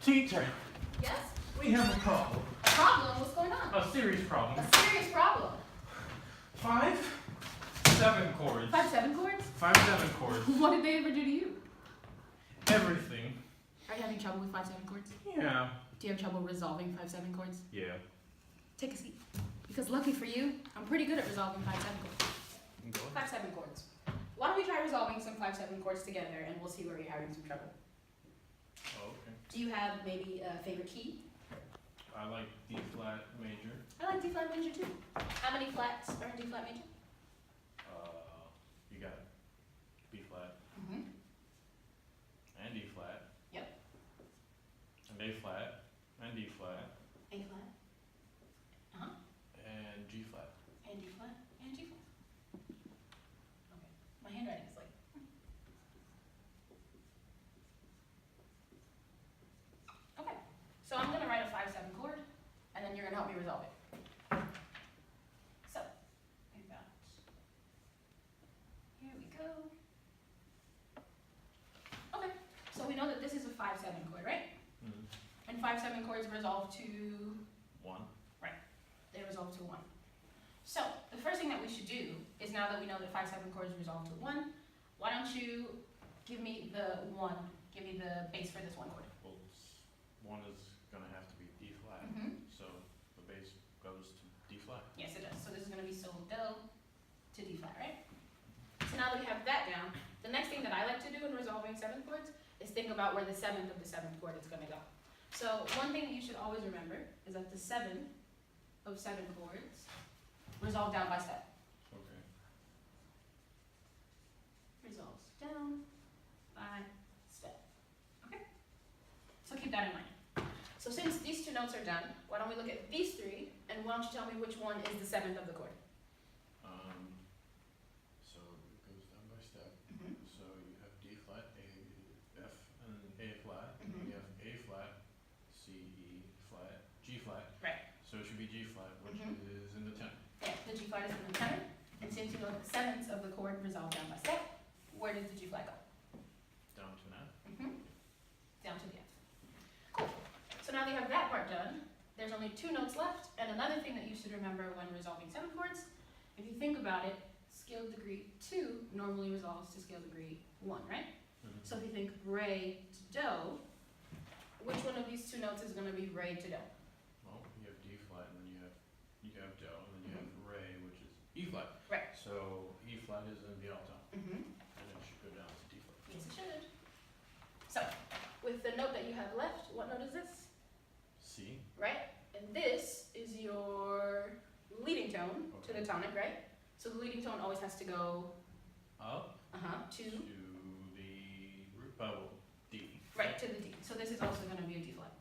Teacher, Yes? we have a problem. A problem? What's going on? A serious problem. A serious problem. 5, 7 chords. 5/7 chords? 5, 7 chords. What did they ever do to you? Everything. Are you having trouble with 5/7 chords? Yeah. Do you have trouble resolving 5/7 chords? Yeah. Take a seat. Because lucky for you, I'm pretty good at resolving 5/7 chords. Go. 5/7 chords. Why don't we try resolving some 5/7 chords together and we'll see where you're having some trouble. Oh, okay. Do you have maybe a favorite key? I like D flat major. I like D flat major too. How many flats are in D flat major? You got B flat Mm-hmm. and E flat. Yep. And A flat and D flat A flat. Uh-huh. and G flat. And D flat. And G flat. Okay. My handwriting is like. Okay. So I'm gonna write a 5/7 chord, and then you're gonna help me resolve it. So, like that. Here we go. Okay. So we know that this is a 5/7 chord, right? Mm-hmm. And 5/7 chords resolve to. 1. They resolve to 1. So, the first thing that we should do is, now that we know that 5/7 chords resolve to 1, why don't you give me the base for this one chord. Well, 1 is gonna have to be D flat. Mm-hmm. So the bass goes to D flat. Yes, it does. So this is going to be so do to D flat, right? So now that we have that down, the next thing that I like to do in resolving 7 chords is think about where the 7th of the 7th chord is going to go. So one thing that you should always remember is that the 7th of 7 chords resolve down by step. Okay. Resolves down by step. Okay? So keep that in mind. So since these 2 notes are done, why don't we look at these 3, and why don't you tell me which one is the 7th of the chord? So it goes down by step. Mm-hmm. So you have D flat, A, F, and A flat. And Mhm. you have A flat, C, E flat, G flat. Right. So it should be G flat, which Mhm. is in the tenor. Yeah, the G flat is in the tenor, and since you know that the 7ths of the chord resolve down by step, where does the G flat go? Down to an F. Mm-hmm. Down to the F. Cool. So now that you have that part done, there's only 2 notes left, and another thing that you should remember when resolving 7 chords, if you think about it, scale degree 2 normally resolves to scale degree 1, right? Mm-hmm. So if you think re to do, which one of these 2 notes is going to be re to do? Well, you have D flat, and then you have do, and then you have re, which is E flat. Right. So E flat is in the alto, Mm-hmm. and it should go down to D flat. Yes, it should. So, with the note that you have left, what note is this? C. Right? And this is your leading tone to the Okay. tonic, right? So the leading tone always has to go Up to to the root vowel D. right to the D. So this is also going to be a D flat.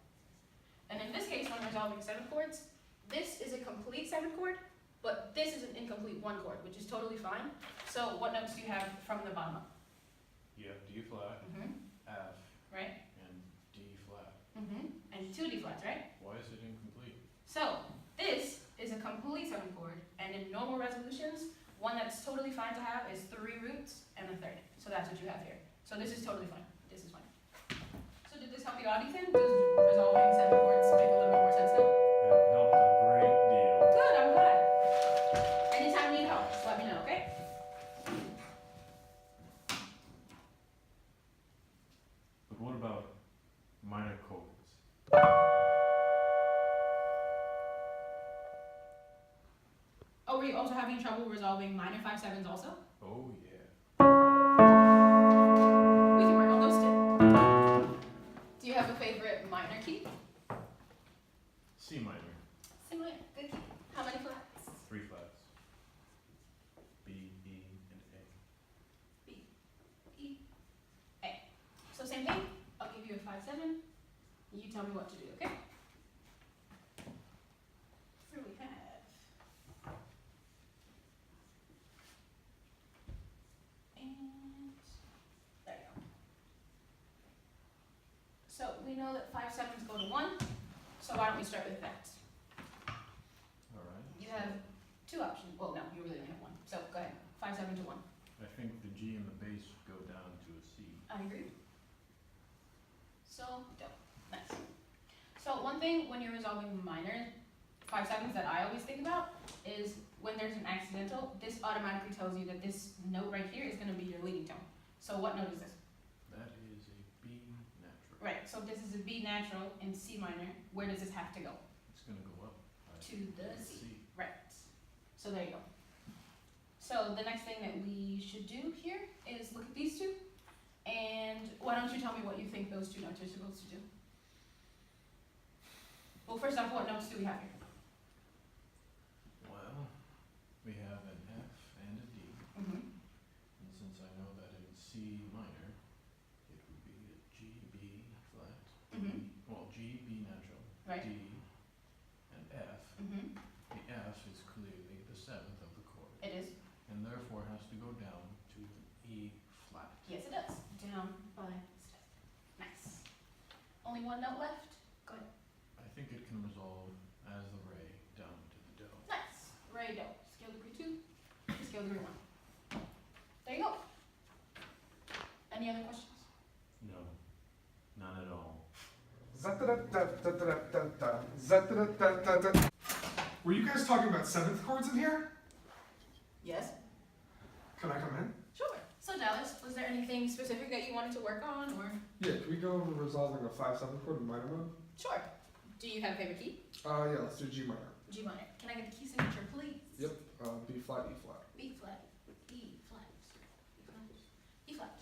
And in this case, when resolving 7 chords, this is a complete 7 chord, but this is an incomplete 1 chord, which is totally fine. So what notes do you have from the bottom up? You have D flat, Mm-hmm. F, Right? and D flat. Mm-hmm. And 2 D flats, right? Why is it incomplete? So this is a complete 7 chord, and in normal resolutions, one that's totally fine to have is 3 roots and a third. So that's what you have here. So this is totally fine. This is fine. So did this help you out, Ethan? Does resolving 7 chords make a little bit more sense now? It helped a great deal. Good, I'm glad. Anytime you need help, just let me know, okay? But what about minor chords? Oh, were you also having trouble resolving minor 5/7s also? Oh yeah. We can work on those too. Do you have a favorite minor key? C minor, Similar. Good key. How many flats? 3 flats. B, E, and A. B, E, A. So same thing. I'll give you a 5/7. You tell me what to do, okay? Here we have. And there you go. So we know that 5/7s go to 1. So why don't we start with that? Alright. You have 2 options. Well, no, you really only have 1. So go ahead. 5/7 to 1. I think the G and the bass should go down to a C. I agree. So, do. Nice. So one thing when you're resolving minor 5/7s that I always think about is when there's an accidental, this automatically tells you that this note right here is gonna be your leading tone. So what note is this? That is a B natural. Right, so this is a B natural in C minor. Where does this have to go? It's gonna go up. To the C. Right. So there you go. So the next thing that we should do here is look at these two. And why don't you tell me what you think those two notes are supposed to do? Well, first off, what notes do we have here? Well, we have an F and a D, Mm-hmm. and since I know that in C minor, it would be a G, B flat, Mhm. well, G, B natural, Right. D, and F. Mm-hmm. The F is clearly the seventh of the chord, It is. and therefore has to go down to an E flat. Yes, it does. Down by step. Nice. Only one note left. Go ahead. I think it can resolve as the Re down to the Do. Nice. Re do. Scale degree 2. Scale degree 1. There you go. Any other questions? No, none at all. Za-da-da-da-da-da-da-da. Za-da-da-da-da-da. Were you guys talking about seventh chords in here? Yes. Can I come in? Sure. So Dallas, was there anything specific that you wanted to work on, or? Yeah, can we go over resolving a 5/7 chord in minor mode? Sure. Do you have a favorite key? Yeah, let's do G minor. G minor. Can I get the key signature, please? Yep, B flat, E flat. B flat, E flat, E flat, E flat.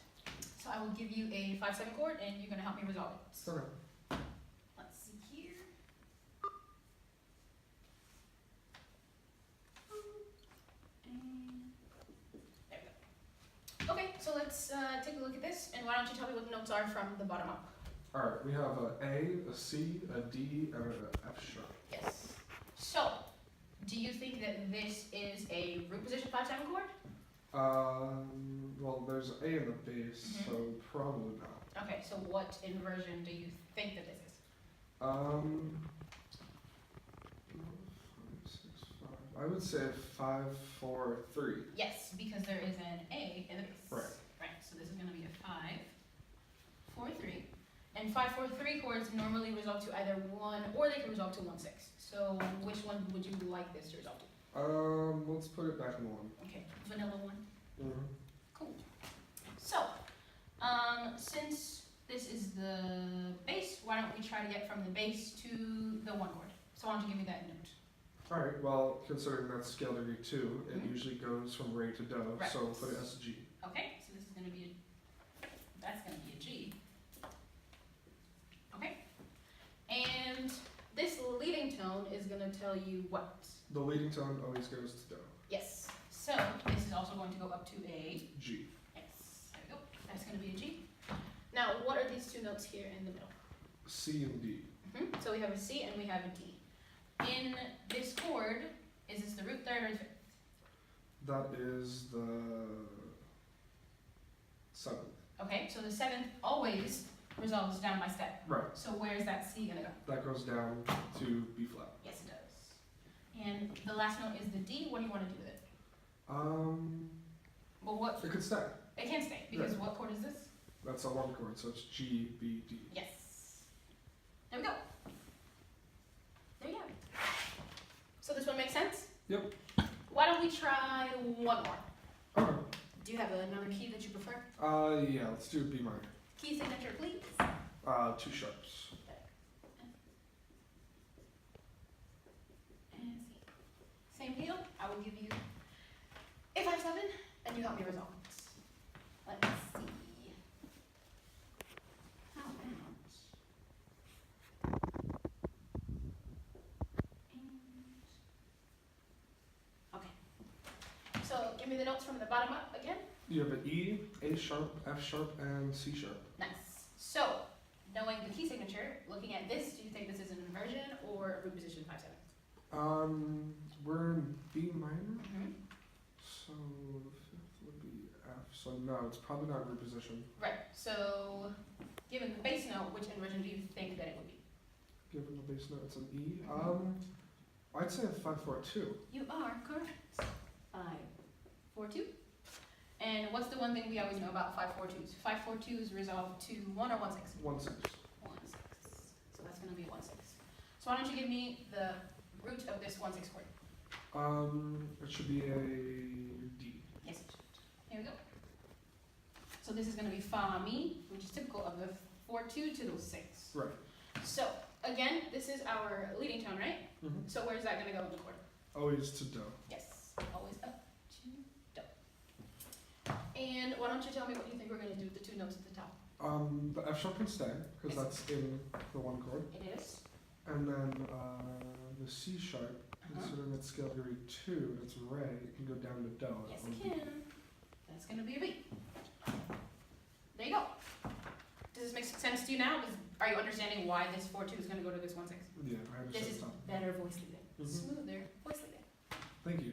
So I will give you a 5/7 chord, and you're gonna help me resolve it. Okay. Let's see here. And there we go. Okay, so let's take a look at this, and why don't you tell me what the notes are from the bottom up? Alright, we have a C, a D, and an F sharp. Yes. So, do you think that this is a root position 5/7 chord? Well, there's an A in the bass, Mhm. so probably not. Okay, so what inversion do you think that this is? 5, 6, 5. I would say 5, 4, 3. Yes, because there is an A in the bass. Right. Right, so this is gonna be a 5, 4, 3. And 5, 4, 3 chords normally resolve to either 1 or they can resolve to 1, 6. So which one would you like this to resolve to? Let's put it back in 1. Okay, vanilla 1. Mm-hmm. Cool. So, since this is the bass, why don't we try to get from the bass to the 1 chord? So why don't you give me that note? Alright, well, considering that's scale degree 2, it Mhm. usually goes from Re to Do, Right. so we'll put it as a G. Okay, so this is gonna be that's gonna be a G. Okay. And this leading tone is gonna tell you what? The leading tone always goes to Do. Yes. So this is also going to go up to a G. yes. There we go. That's gonna be a G. Now, what are these two notes here in the middle? C and D. So we have a C and we have a D. In this chord, is this the root third or the fifth? That is the 7th. Okay, so the 7th always resolves down by step. Right. So where's that C gonna go? That goes down to B flat. Yes, it does. And the last note is the D. What do you want to do with it? Well, what? It could stay. It can stay because Yeah. what chord is this? That's a 1 chord, so it's G, B, D. Yes. There we go. There you have it. So this one makes sense? Yep. Why don't we try one more? Okay. Do you have another key that you prefer? Yeah, let's do B minor. Key signature, please. 2 sharps. And C. Same deal. I will give you a 5/7, and you help me resolve it. Let's see. How about? Okay. So give me the notes from the bottom up again. You have an E, A sharp, F sharp, and C sharp. Nice. So, knowing the key signature, looking at this, do you think this is an inversion or root position 5/7? We're in B minor, Mm-hmm. so the 5th would be F. So no, it's probably not root position. Right. So, given the bass note, which inversion do you think that it would be? Given the bass note, it's an E. Mhm. I'd say a 5, 4, 2. You are correct. 5, 4, 2. And what's the one thing we always know about 5, 4, 2s? 5, 4, 2s resolve to 1 or 1, 6? 1, 6. 1, 6. So that's going to be 1, 6. So why don't you give me the root of this 1/6 chord? It should be a D. Yes, it should. Here we go. So this is going to be fa mi, which is typical of the 4/2 to the 6. Right. So again, this is our leading tone, right? Mm-hmm. So where's that going to go in the chord? Always to do. Yes, always up to do. And why don't you tell me what you think we're going to do with the 2 notes at the top? The F sharp can stay because Yes. that's in the 1 chord, It is. and then the C sharp, considering it's scale degree 2 and it's re, it can go down to do. Yes, it can. That's going to be a B. There you go. Does this make sense to you now? Are you understanding why this 4/2 is going to go to this 1/6? Yeah, I This understand. is something. better voice leading. Mhm. Smoother voice leading. Thank you.